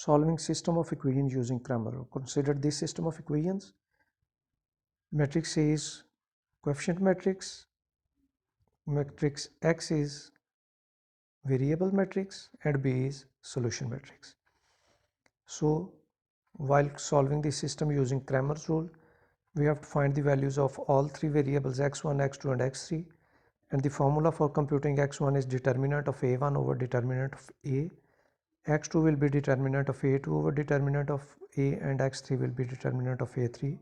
Solving system of equations using Cramer rule. Consider this system of equations. Matrix A is coefficient matrix. Matrix X is variable matrix and B is solution matrix. So while solving this system using Cramer's rule, we have to find the values of all three variables x1, x2 and x3, and the formula for computing x1 is determinant of a1 over determinant of a, x2 will be determinant of a2 over determinant of a, and x3 will be determinant of a3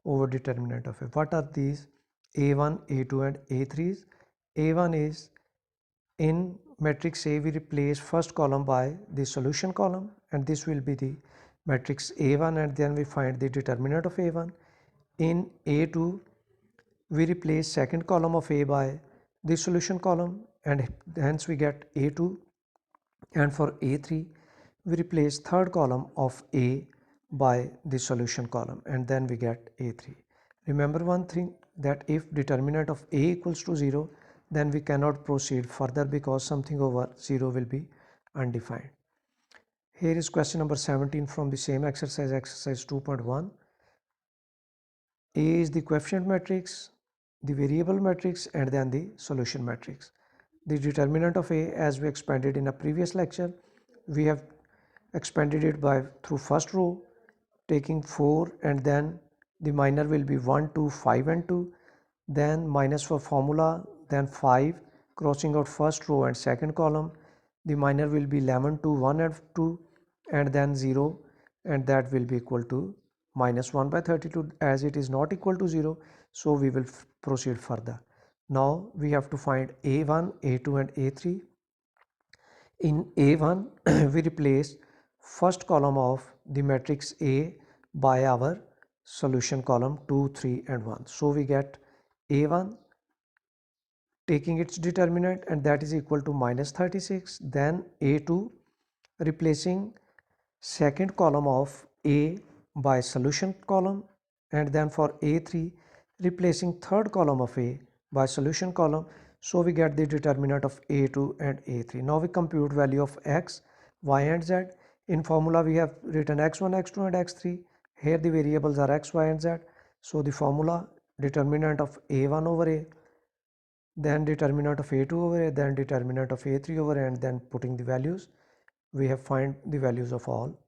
over determinant of a. What are these a1, a2 and a3s? A1 is, in matrix A we replace first column by the solution column, and this will be the matrix A1, and then we find the determinant of A1. In A2 we replace second column of A by the solution column, and hence we get A2, and for A3 we replace third column of A by the solution column, and then we get A3. Remember one thing, that if determinant of A equals to 0, then we cannot proceed further because something over 0 will be undefined. Here is question number 17 from the same exercise, exercise 2.1. A is the coefficient matrix, the variable matrix, and then the solution matrix. The determinant of A, as we expanded in a previous lecture, we have expanded it through first row, taking 4, and then the minor will be 1, 2, 5 and 2, then minus for formula, then 5, crossing out first row and second column, the minor will be 11, 2, 1 and 2, and then 0, and that will be equal to minus 1 by 32. As it is not equal to 0, so we will proceed further. Now we have to find A1, A2 and A3. In A1 we replace first column of the matrix A by our solution column 2, 3 and 1. So we get A1 taking its determinant, and that is equal to minus 36. Then A2 replacing second column of A by solution column, and then for A3 replacing third column of A by solution column. So we get the determinant of A2 and A3. Now we compute value of x, y and z. In formula we have written x1, x2 and x3. Here the variables are x, y and z. So the formula, determinant of A1 over A, then determinant of A2 over A, then determinant of A3 over A, and then putting the values, we have find the values of all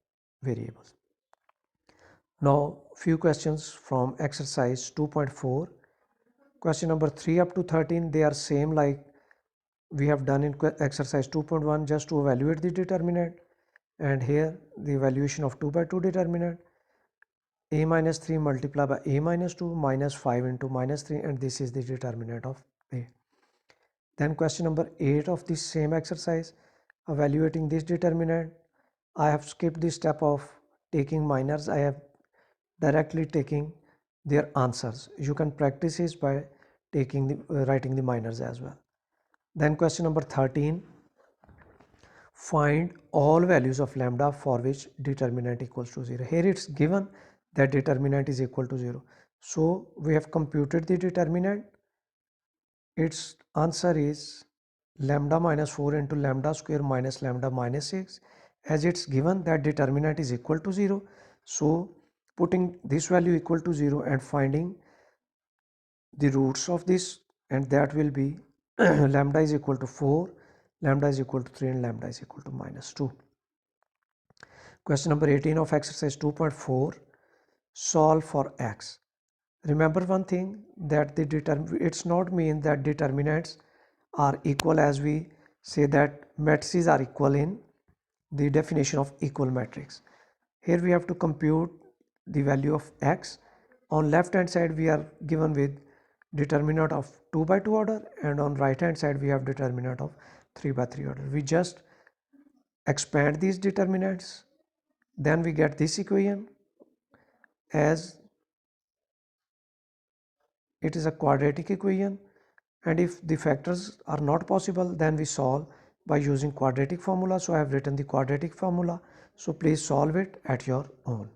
variables. Now few questions from exercise 2.4. Question number 3 up to 13, they are same like we have done in exercise 2.1, just to evaluate the determinant. And here the evaluation of 2 by 2 determinant, a minus 3 multiplied by a minus 2 minus 5 into minus 3, and this is the determinant of A. Then question number 8 of this same exercise, evaluating this determinant. I have skipped the step of taking minors. I have directly taking their answers. You can practice this by taking the writing the minors as well. Then question number 13, find all values of lambda for which determinant equals to 0. Here it's given that determinant is equal to 0. So we have computed the determinant. Its answer is lambda minus 4 into lambda square minus lambda minus 6. As it's given that determinant is equal to 0, so putting this value equal to 0 and finding the roots of this, and that will be lambda is equal to 4, lambda is equal to 3 and lambda is equal to minus 2. Question number 18 of exercise 2.4, solve for x. Remember one thing, that it's not mean that determinants are equal as we say that matrices are equal in the definition of equal matrix. Here we have to compute the value of x. On left hand side we are given with determinant of 2 by 2 order, and on right hand side we have determinant of 3 by 3 order. We just expand these determinants, then we get this equation. As it is a quadratic equation, and if the factors are not possible, then we solve by using quadratic formula. So I have written the quadratic formula, so please solve it at your own.